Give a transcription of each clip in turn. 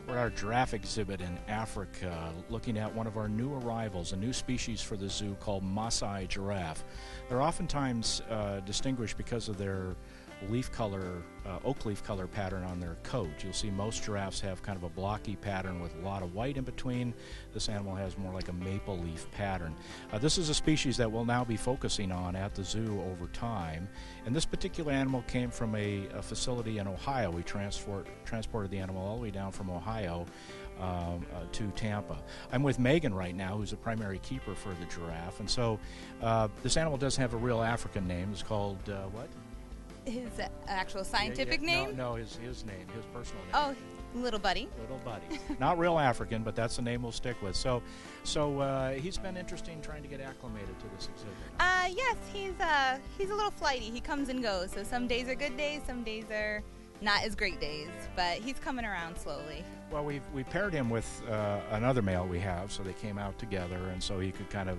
We're at our giraffe exhibit in Africa, looking at one of our new arrivals, a new species for the zoo called Masai Giraffe. They're oftentimes distinguished because of their leaf color, oak leaf color pattern on their coat. You'll see most giraffes have kind of a blocky pattern with a lot of white in between. This animal has more like a maple leaf pattern. This is a species that we'll now be focusing on at the zoo over time. And this particular animal came from a facility in Ohio. We transported the animal all the way down from Ohio to Tampa. I'm with Megan right now, who's the primary keeper for the giraffe. And so this animal does have a real African name. It's called what? His actual scientific name? No, his name, his personal name. Oh, Little Buddy. Little Buddy. Not real African, but that's the name we'll stick with. So he's been interesting trying to get acclimated to this exhibit. Yes, he's a little flighty. He comes and goes. So some days are good days, some days are not as great days, but he's coming around slowly. Well, we paired him with another male we have, so they came out together, and so he could kind of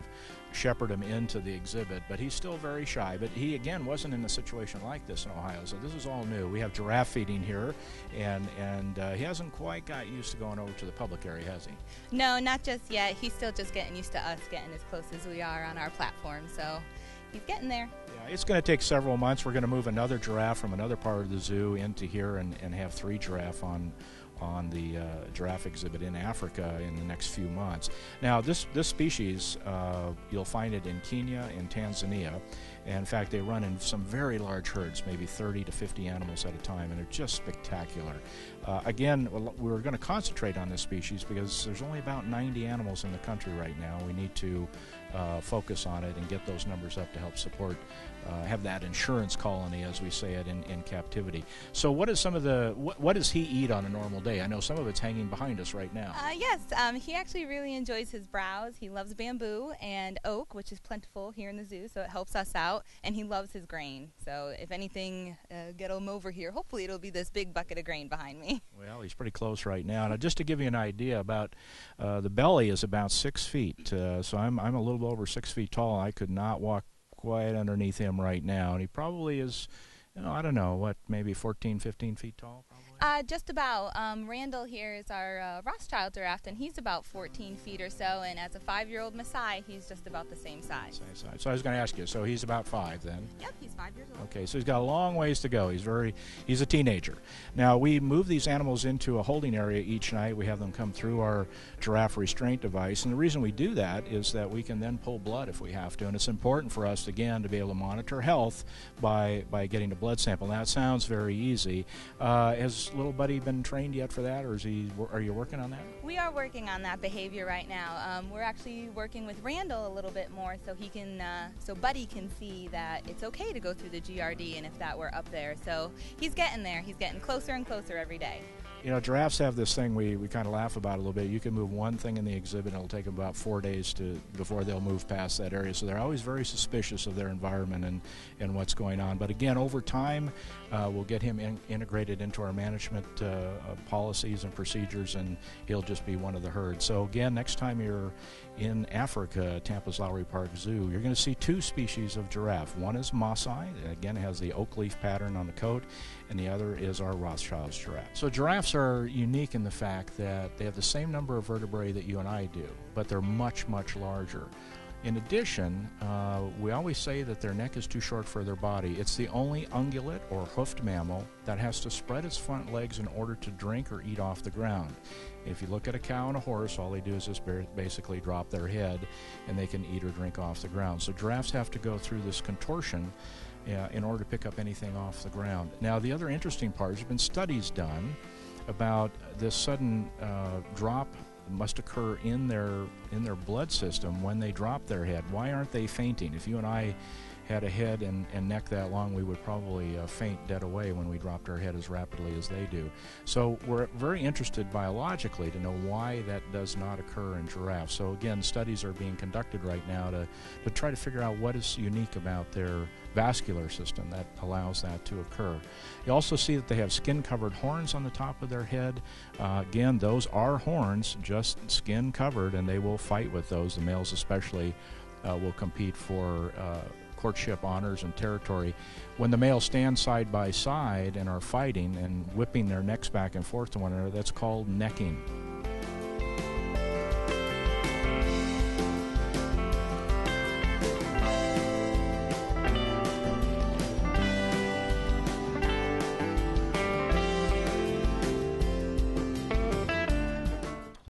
shepherd him into the exhibit. But he's still very shy. But he, again, wasn't in a situation like this in Ohio, so this is all new. We have giraffe feeding here, and he hasn't quite got used to going over to the public area, has he? No, not just yet. He's still just getting used to us getting as close as we are on our platform, so he's getting there. Yeah, it's going to take several months. We're going to move another giraffe from another part of the zoo into here and have 3 giraffe on the giraffe exhibit in Africa in the next few months. Now, this species, you'll find it in Kenya and Tanzania. And in fact, they run in some very large herds, maybe 30 to 50 animals at a time, and they're just spectacular. Again, we're going to concentrate on this species because there's only about 90 animals in the country right now. We need to focus on it and get those numbers up to help support, have that insurance colony, as we say it, in captivity. So what is some of the, what does he eat on a normal day? I know some of it's hanging behind us right now. Yes, he actually really enjoys his browse. He loves bamboo and oak, which is plentiful here in the zoo, so it helps us out. And he loves his grain. So if anything, get him over here. Hopefully it'll be this big bucket of grain behind me. Well, he's pretty close right now. Now, just to give you an idea, about the belly is about 6 feet. So I'm a little over 6 feet tall. I could not walk quite underneath him right now. And he probably is, I don't know, what, maybe 14, 15 feet tall, probably? Just about. Randall here is our Rothschild giraffe, and he's about 14 feet or so, and as a 5-year-old Masai, he's just about the same size. Same size. So I was going to ask you, so he's about 5 then? Yep, he's 5 years old. Okay, so he's got a long ways to go. He's a teenager. Now, we move these animals into a holding area each night. We have them come through our giraffe restraint device, and the reason we do that is that we can then pull blood if we have to, and it's important for us, again, to be able to monitor health by getting a blood sample. Now, it sounds very easy. Has Little Buddy been trained yet for that, or are you working on that? We are working on that behavior right now. We're actually working with Randall a little bit more so he can, so Buddy can see that it's okay to go through the GRD, and if that were up there. So he's getting there. He's getting closer and closer every day. You know, giraffes have this thing we kind of laugh about a little bit. You can move one thing in the exhibit, and it'll take them about 4 days before they'll move past that area. So they're always very suspicious of their environment and what's going on. But again, over time, we'll get him integrated into our management policies and procedures, and he'll just be one of the herd. So again, next time you're in Africa, Tampa's Lowry Park Zoo, you're going to see 2 species of giraffe. One is Masai, again, it has the oak leaf pattern on the coat, and the other is our Rothschild's giraffe. So giraffes are unique in the fact that they have the same number of vertebrae that you and I do, but they're much, much larger. In addition, we always say that their neck is too short for their body. It's the only ungulate or hoofed mammal that has to spread its front legs in order to drink or eat off the ground. If you look at a cow and a horse, all they do is just basically drop their head and they can eat or drink off the ground. So giraffes have to go through this contortion in order to pick up anything off the ground. Now, the other interesting part, there's been studies done about this sudden drop must occur in their blood system when they drop their head. Why aren't they fainting? If you and I had a head and neck that long, we would probably faint dead away when we dropped our head as rapidly as they do. So we're very interested biologically to know why that does not occur in giraffes. So again, studies are being conducted right now to try to figure out what is unique about their vascular system that allows that to occur. You also see that they have skin-covered horns on the top of their head. Again, those are horns, just skin-covered, and they will fight with those, the males especially, will compete for courtship honors and territory. When the males stand side by side and are fighting and whipping their necks back and forth to one another, that's called necking.